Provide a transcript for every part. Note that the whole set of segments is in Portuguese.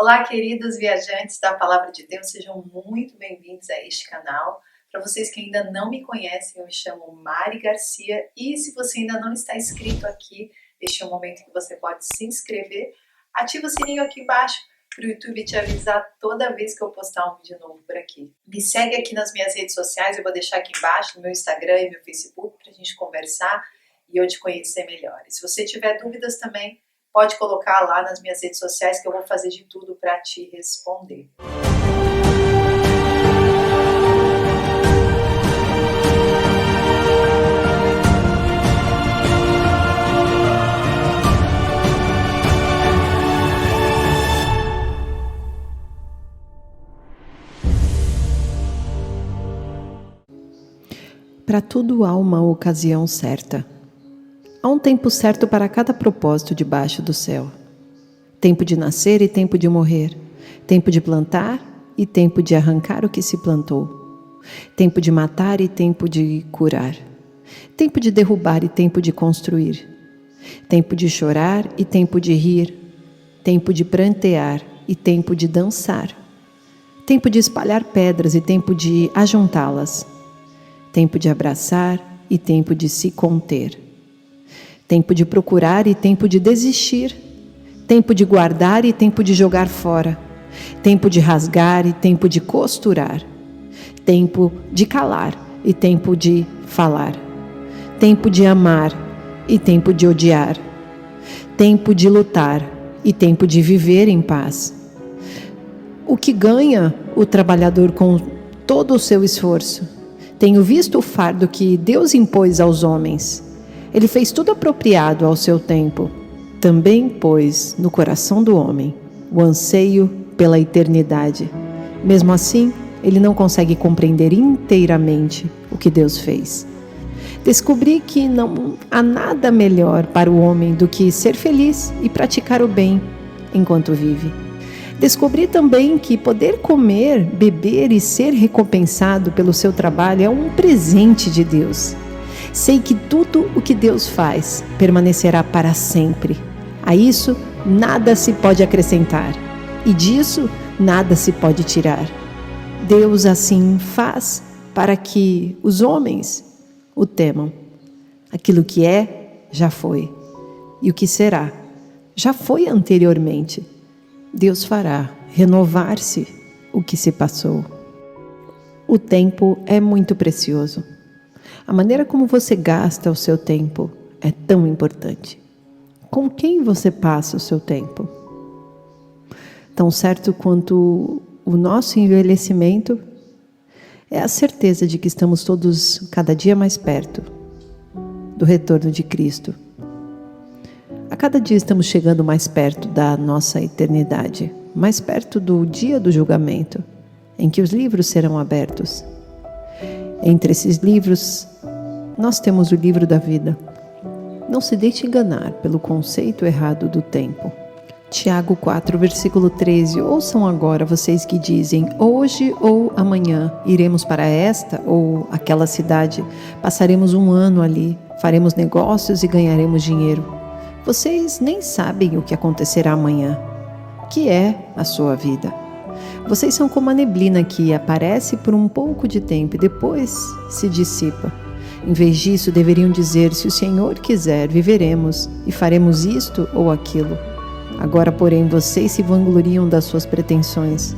Olá, queridos viajantes da Palavra de Deus, sejam muito bem-vindos a este canal. Para vocês que ainda não me conhecem, eu me chamo Mari Garcia e se você ainda não está inscrito aqui, este é o momento que você pode se inscrever. Ativa o sininho aqui embaixo para o YouTube te avisar toda vez que eu postar um vídeo novo por aqui. Me segue aqui nas minhas redes sociais, eu vou deixar aqui embaixo no meu Instagram e meu Facebook para a gente conversar e eu te conhecer melhor. E se você tiver dúvidas também, pode colocar lá nas minhas redes sociais que eu vou fazer de tudo para te responder. Para tudo há uma ocasião certa. Há um tempo certo para cada propósito debaixo do céu. Tempo de nascer e tempo de morrer. Tempo de plantar e tempo de arrancar o que se plantou. Tempo de matar e tempo de curar. Tempo de derrubar e tempo de construir. Tempo de chorar e tempo de rir. Tempo de prantear e tempo de dançar. Tempo de espalhar pedras e tempo de ajuntá-las. Tempo de abraçar e tempo de se conter. Tempo de procurar e tempo de desistir. Tempo de guardar e tempo de jogar fora. Tempo de rasgar e tempo de costurar. Tempo de calar e tempo de falar. Tempo de amar e tempo de odiar. Tempo de lutar e tempo de viver em paz. O que ganha o trabalhador com todo o seu esforço? Tenho visto o fardo que Deus impôs aos homens. Ele fez tudo apropriado ao seu tempo. Também pôs no coração do homem o anseio pela eternidade. Mesmo assim, ele não consegue compreender inteiramente o que Deus fez. Descobri que não há nada melhor para o homem do que ser feliz e praticar o bem enquanto vive. Descobri também que poder comer, beber e ser recompensado pelo seu trabalho é um presente de Deus. Sei que tudo o que Deus faz permanecerá para sempre. A isso nada se pode acrescentar e disso nada se pode tirar. Deus assim faz para que os homens o temam. Aquilo que é, já foi. E o que será, já foi anteriormente. Deus fará renovar-se o que se passou. O tempo é muito precioso. A maneira como você gasta o seu tempo é tão importante. Com quem você passa o seu tempo? Tão certo quanto o nosso envelhecimento é a certeza de que estamos todos cada dia mais perto do retorno de Cristo. A cada dia estamos chegando mais perto da nossa eternidade, mais perto do dia do julgamento, em que os livros serão abertos. Entre esses livros, nós temos o livro da vida. Não se deixe enganar pelo conceito errado do tempo. Tiago 4, versículo 13. Ouçam agora vocês que dizem, hoje ou amanhã iremos para esta ou aquela cidade, passaremos um ano ali, faremos negócios e ganharemos dinheiro. Vocês nem sabem o que acontecerá amanhã, que é a sua vida. Vocês são como a neblina que aparece por um pouco de tempo e depois se dissipa. Em vez disso, deveriam dizer, se o Senhor quiser, viveremos e faremos isto ou aquilo. Agora, porém, vocês se vangloriam das suas pretensões.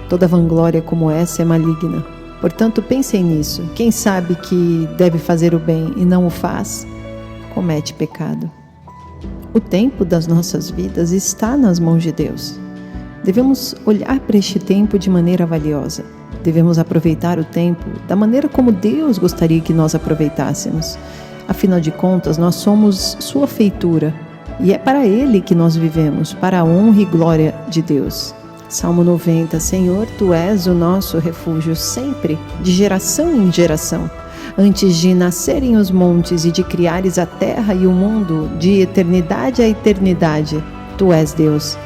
Toda vanglória como essa é maligna. Portanto, pensem nisso. Quem sabe que deve fazer o bem e não o faz, comete pecado. O tempo das nossas vidas está nas mãos de Deus. Devemos olhar para este tempo de maneira valiosa. Devemos aproveitar o tempo da maneira como Deus gostaria que nós aproveitássemos. Afinal de contas, nós somos sua feitura e é para Ele que nós vivemos, para a honra e glória de Deus. Salmo 90. Senhor, Tu és o nosso refúgio sempre, de geração em geração. Antes de nascerem os montes e de criares a terra e o mundo, de eternidade a eternidade, Tu és Deus.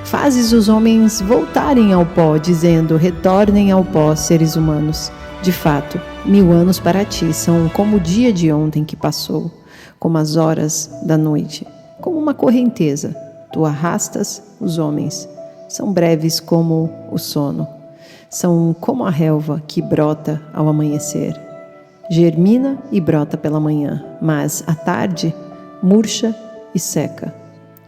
Fazes os homens voltarem ao pó, dizendo, retornem ao pó, seres humanos. De fato, 1000 anos para ti são como o dia de ontem que passou, como as horas da noite. Como uma correnteza, tu arrastas os homens são breves como o sono. São como a relva que brota ao amanhecer. Germina e brota pela manhã, mas à tarde murcha e seca.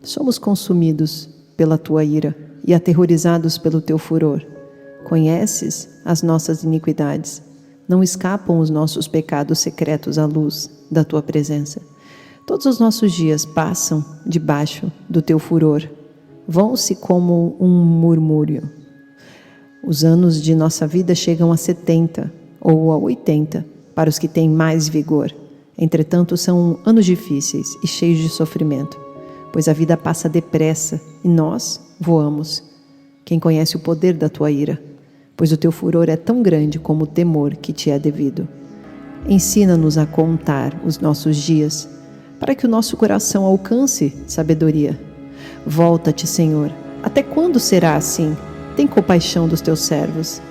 Somos consumidos pela tua ira e aterrorizados pelo teu furor. Conheces as nossas iniquidades. Não escapam os nossos pecados secretos à luz da tua presença. Todos os nossos dias passam debaixo do teu furor. Vão-se como um murmúrio. Os anos de nossa vida chegam a 70 ou a 80 para os que têm mais vigor. Entretanto, são anos difíceis e cheios de sofrimento, pois a vida passa depressa e nós voamos. Quem conhece o poder da tua ira? Pois o teu furor é tão grande como o temor que te é devido. Ensina-nos a contar os nossos dias, para que o nosso coração alcance sabedoria. Volta-te, Senhor. Até quando será assim? Tem compaixão dos teus servos.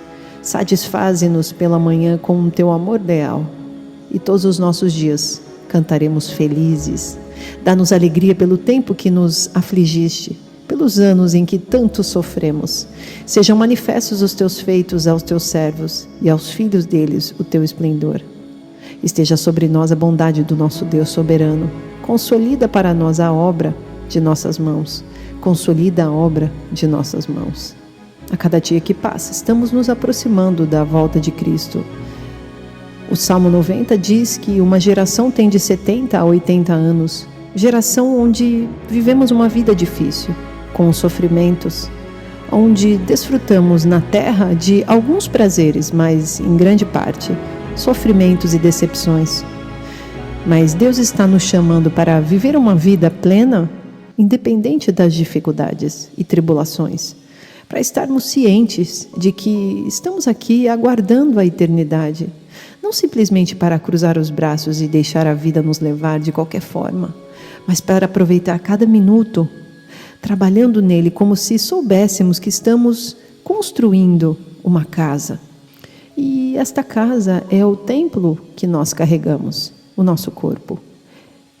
Satisfaze-nos pela manhã com o teu amor leal. E todos os nossos dias cantaremos felizes. Dá-nos alegria pelo tempo que nos afligiste, pelos anos em que tanto sofremos. Sejam manifestos os teus feitos aos teus servos e aos filhos deles o teu esplendor. Esteja sobre nós a bondade do nosso Deus soberano. Consolida para nós a obra de nossas mãos. Consolida a obra de nossas mãos. A cada dia que passa, estamos nos aproximando da volta de Cristo. O Salmo 90 diz que uma geração tem de 70 a 80 anos. Geração onde vivemos uma vida difícil, com sofrimentos, onde desfrutamos na terra de alguns prazeres, mas em grande parte, sofrimentos e decepções. Mas Deus está nos chamando para viver uma vida plena, independente das dificuldades e tribulações, para estarmos cientes de que estamos aqui aguardando a eternidade, não simplesmente para cruzar os braços e deixar a vida nos levar de qualquer forma, mas para aproveitar cada minuto, trabalhando nele como se soubéssemos que estamos construindo uma casa. E esta casa é o templo que nós carregamos, o nosso corpo.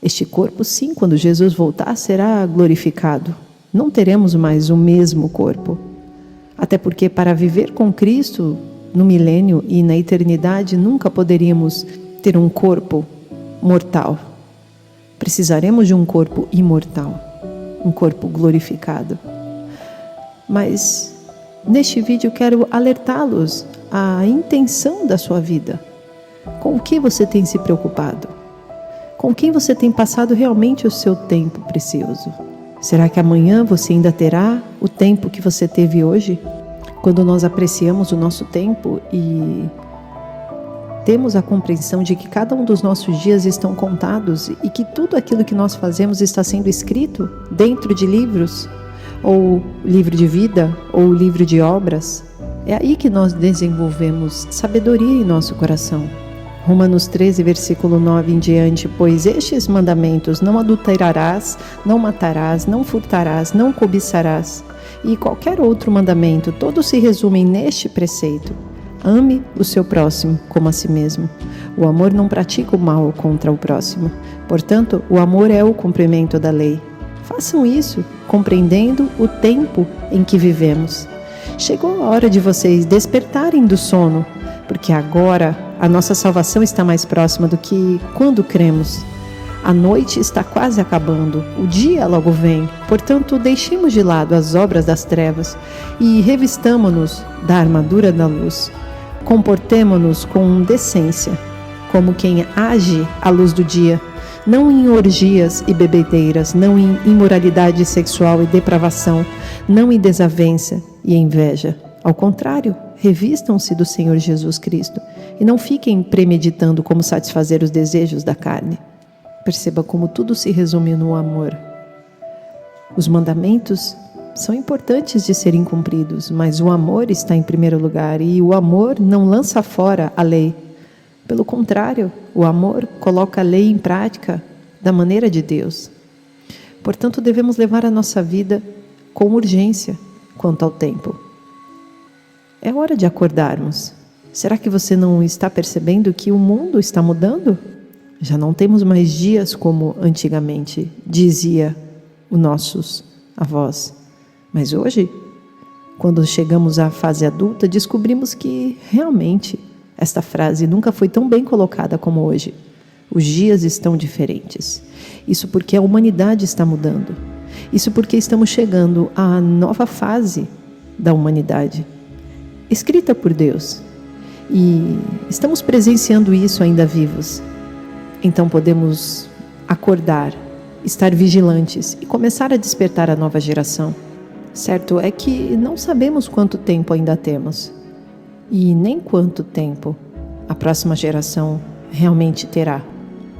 Este corpo, sim, quando Jesus voltar, será glorificado. Não teremos mais o mesmo corpo. Até porque para viver com Cristo no milênio e na eternidade nunca poderíamos ter um corpo mortal. Precisaremos de um corpo imortal, um corpo glorificado. Mas neste vídeo quero alertá-los à intenção da sua vida. Com o que você tem se preocupado? Com quem você tem passado realmente o seu tempo precioso? Será que amanhã você ainda terá o tempo que você teve hoje? Quando nós apreciamos o nosso tempo e temos a compreensão de que cada um dos nossos dias estão contados e que tudo aquilo que nós fazemos está sendo escrito dentro de livros, ou livro de vida, ou livro de obras, é aí que nós desenvolvemos sabedoria em nosso coração. Romanos 13, versículo 9 em diante, pois estes mandamentos: não adulterarás, não matarás, não furtarás, não cobiçarás, e qualquer outro mandamento, todos se resumem neste preceito: ame o seu próximo como a si mesmo. O amor não pratica o mal contra o próximo. Portanto, o amor é o cumprimento da lei. Façam isso, compreendendo o tempo em que vivemos. Chegou a hora de vocês despertarem do sono, porque agora a nossa salvação está mais próxima do que quando cremos. A noite está quase acabando, o dia logo vem. Portanto, deixemos de lado as obras das trevas e revistamo-nos da armadura da luz. Comportemo-nos com decência, como quem age à luz do dia, não em orgias e bebedeiras, não em imoralidade sexual e depravação, não em desavença e inveja. Ao contrário, revistam-se do Senhor Jesus Cristo e não fiquem premeditando como satisfazer os desejos da carne. Perceba como tudo se resume no amor. Os mandamentos são importantes de serem cumpridos, mas o amor está em primeiro lugar e o amor não lança fora a lei. Pelo contrário, o amor coloca a lei em prática da maneira de Deus. Portanto, devemos levar a nossa vida com urgência quanto ao tempo. É hora de acordarmos. Será que você não está percebendo que o mundo está mudando? Já não temos mais dias como antigamente, dizia os nossos avós. Mas hoje, Quando chegamos à fase adulta, descobrimos que, realmente, esta frase nunca foi tão bem colocada como hoje. Os dias estão diferentes. Isso porque a humanidade está mudando. Isso porque estamos chegando à nova fase da humanidade, escrita por Deus. E estamos presenciando isso ainda vivos. Então podemos acordar, estar vigilantes e começar a despertar a nova geração. Certo é que não sabemos quanto tempo ainda temos e nem quanto tempo a próxima geração realmente terá.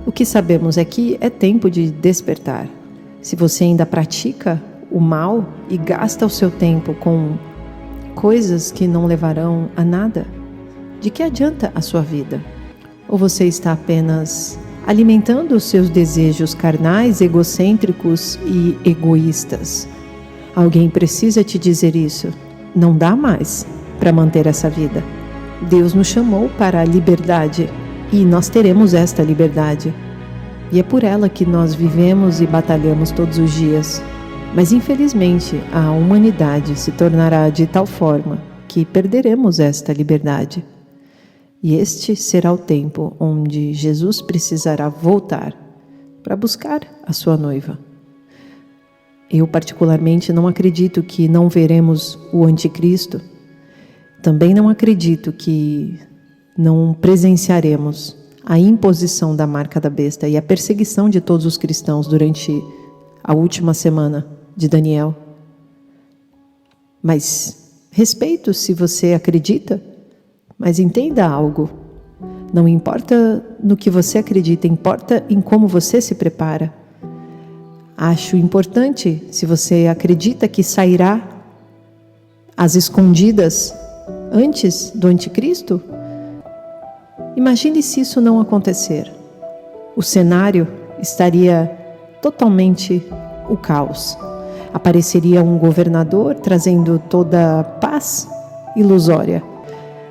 O que sabemos é que é tempo de despertar. Se você ainda pratica o mal e gasta o seu tempo com coisas que não levarão a nada, de que adianta a sua vida? Ou você está apenas alimentando os seus desejos carnais, egocêntricos e egoístas? Alguém precisa te dizer isso. Não dá mais para manter essa vida. Deus nos chamou para a liberdade e nós teremos esta liberdade. E é por ela que nós vivemos e batalhamos todos os dias. Mas infelizmente a humanidade se tornará de tal forma que perderemos esta liberdade. E este será o tempo onde Jesus precisará voltar para buscar a sua noiva. Eu particularmente não acredito que não veremos o anticristo. Também não acredito que não presenciaremos a imposição da marca da besta e a perseguição de todos os cristãos durante a última semana de Daniel. Mas respeito se você acredita, mas entenda algo. Não importa no que você acredita, importa em como você se prepara. Acho importante, se você acredita que sairá às escondidas antes do anticristo, imagine se isso não acontecer. O cenário estaria totalmente o caos. Apareceria um governador trazendo toda a paz ilusória.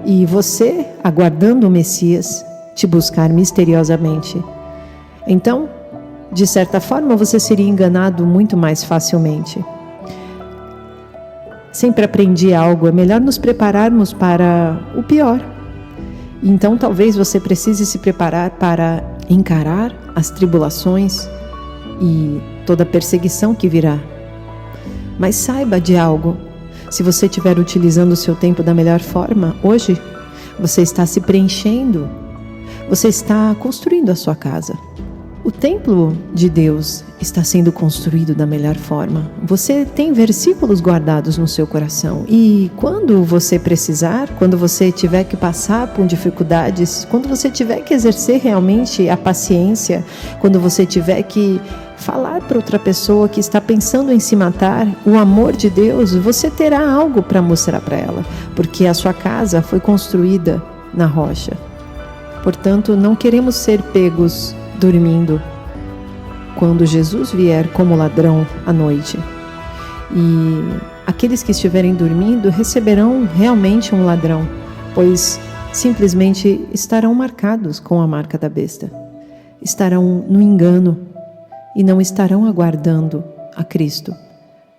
E você, aguardando o Messias, te buscar misteriosamente. Então, de certa forma, você seria enganado muito mais facilmente. Sempre aprendi algo, é melhor nos prepararmos para o pior. Então, talvez você precise se preparar para encarar as tribulações e toda a perseguição que virá. Mas saiba de algo. Se você estiver utilizando o seu tempo da melhor forma, hoje, você está se preenchendo, você está construindo a sua casa. O templo de Deus está sendo construído da melhor forma. Você tem versículos guardados no seu coração. E quando você precisar, quando você tiver que passar por dificuldades, quando você tiver que exercer realmente a paciência, quando você tiver que falar para outra pessoa que está pensando em se matar, o amor de Deus, você terá algo para mostrar para ela, porque a sua casa foi construída na rocha. Portanto, não queremos ser pegos dormindo quando Jesus vier como ladrão à noite. E aqueles que estiverem dormindo receberão realmente um ladrão, pois simplesmente estarão marcados com a marca da besta. Estarão no engano e não estarão aguardando a Cristo,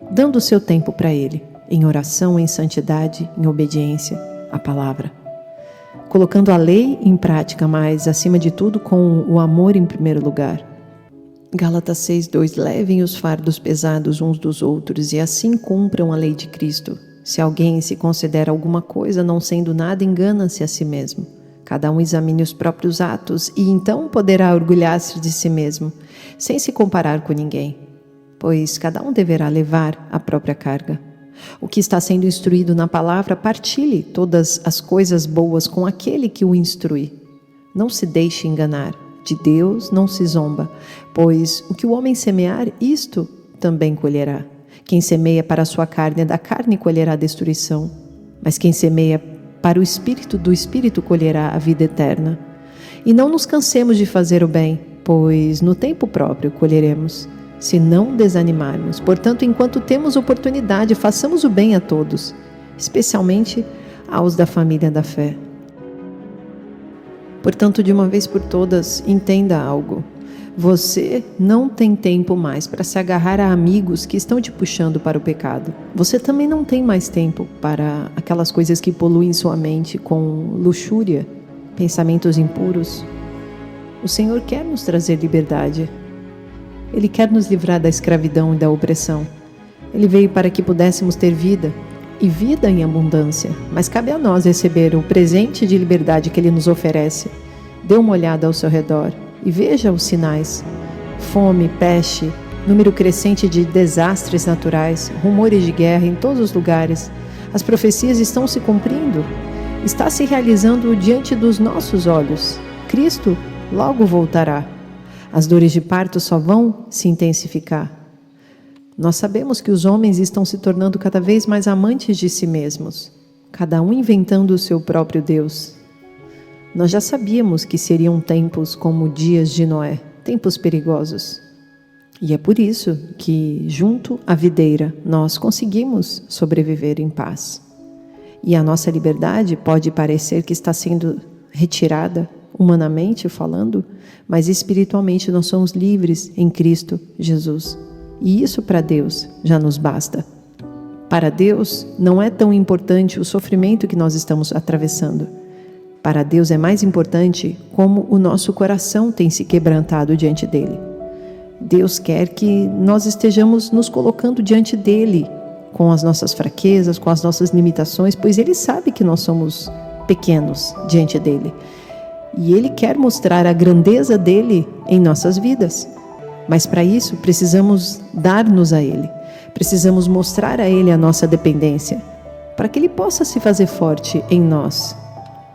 dando o seu tempo para Ele, em oração, em santidade, em obediência à palavra. Colocando a lei em prática, mas, acima de tudo, com o amor em primeiro lugar. Gálatas 6:2 Levem os fardos pesados uns dos outros e assim cumpram a lei de Cristo. Se alguém se considera alguma coisa, não sendo nada, engana-se a si mesmo. Cada um examine os próprios atos e então poderá orgulhar-se de si mesmo, sem se comparar com ninguém, pois cada um deverá levar a própria carga. O que está sendo instruído na palavra, partilhe todas as coisas boas com aquele que o instrui. Não se deixe enganar, de Deus não se zomba, pois o que o homem semear, isto também colherá. Quem semeia para a sua carne, da carne colherá a destruição, mas quem semeia para o Espírito, do Espírito colherá a vida eterna. E não nos cansemos de fazer o bem, pois no tempo próprio colheremos, se não desanimarmos. Portanto, enquanto temos oportunidade, façamos o bem a todos, especialmente aos da família da fé. Portanto, de uma vez por todas, entenda algo. Você não tem tempo mais para se agarrar a amigos que estão te puxando para o pecado. Você também não tem mais tempo para aquelas coisas que poluem sua mente com luxúria, pensamentos impuros. O Senhor quer nos trazer liberdade. Ele quer nos livrar da escravidão e da opressão. Ele veio para que pudéssemos ter vida, e vida em abundância. Mas cabe a nós receber o presente de liberdade que Ele nos oferece. Dê uma olhada ao seu redor e veja os sinais: fome, peste, número crescente de desastres naturais, rumores de guerra em todos os lugares. As profecias estão se cumprindo. Está se realizando diante dos nossos olhos. Cristo logo voltará. As dores de parto só vão se intensificar. Nós sabemos que os homens estão se tornando cada vez mais amantes de si mesmos, cada um inventando o seu próprio Deus. Nós já sabíamos que seriam tempos como dias de Noé, tempos perigosos. E é por isso que, junto à videira, nós conseguimos sobreviver em paz. E a nossa liberdade pode parecer que está sendo retirada, humanamente falando, mas espiritualmente nós somos livres em Cristo Jesus. E isso para Deus já nos basta. Para Deus não é tão importante o sofrimento que nós estamos atravessando. Para Deus é mais importante como o nosso coração tem se quebrantado diante dele. Deus quer que nós estejamos nos colocando diante dele, com as nossas fraquezas, com as nossas limitações, pois ele sabe que nós somos pequenos diante dele. E ele quer mostrar a grandeza dele em nossas vidas. Mas para isso precisamos dar-nos a ele. Precisamos mostrar a ele a nossa dependência, para que ele possa se fazer forte em nós.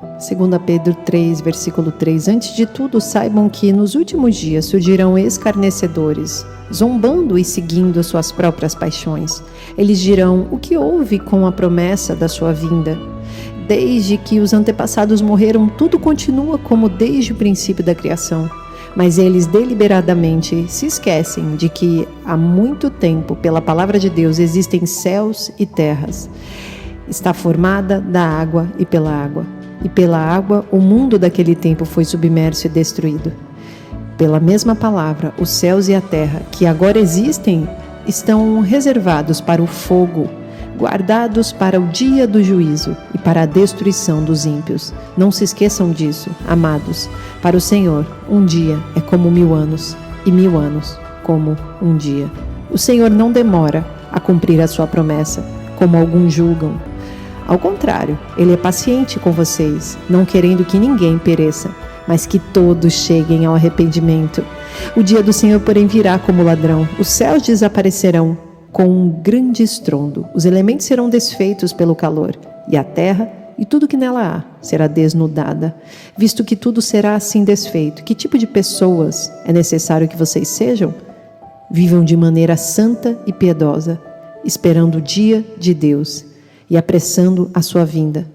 2 Pedro 3, versículo 3. Antes de tudo, saibam que nos últimos dias surgirão escarnecedores, zombando e seguindo as suas próprias paixões. Eles dirão: o que houve com a promessa da sua vinda? Desde que os antepassados morreram, tudo continua como desde o princípio da criação. Mas eles deliberadamente se esquecem de que há muito tempo, pela palavra de Deus, existem céus e terras. Está formada da água e pela água. E pela água o mundo daquele tempo foi submerso e destruído. Pela mesma palavra, os céus e a terra, que agora existem, estão reservados para o fogo, guardados para o dia do juízo e para a destruição dos ímpios. Não se esqueçam disso, amados. Para o Senhor, um dia é como 1000 anos, e 1000 anos como um dia. O Senhor não demora a cumprir a sua promessa, como alguns julgam. Ao contrário, Ele é paciente com vocês, não querendo que ninguém pereça, mas que todos cheguem ao arrependimento. O dia do Senhor, porém, virá como ladrão. Os céus desaparecerão com um grande estrondo. Os elementos serão desfeitos pelo calor, e a terra e tudo que nela há será desnudada. Visto que tudo será assim desfeito, que tipo de pessoas é necessário que vocês sejam? Vivam de maneira santa e piedosa, esperando o dia de Deus e apressando a sua vinda.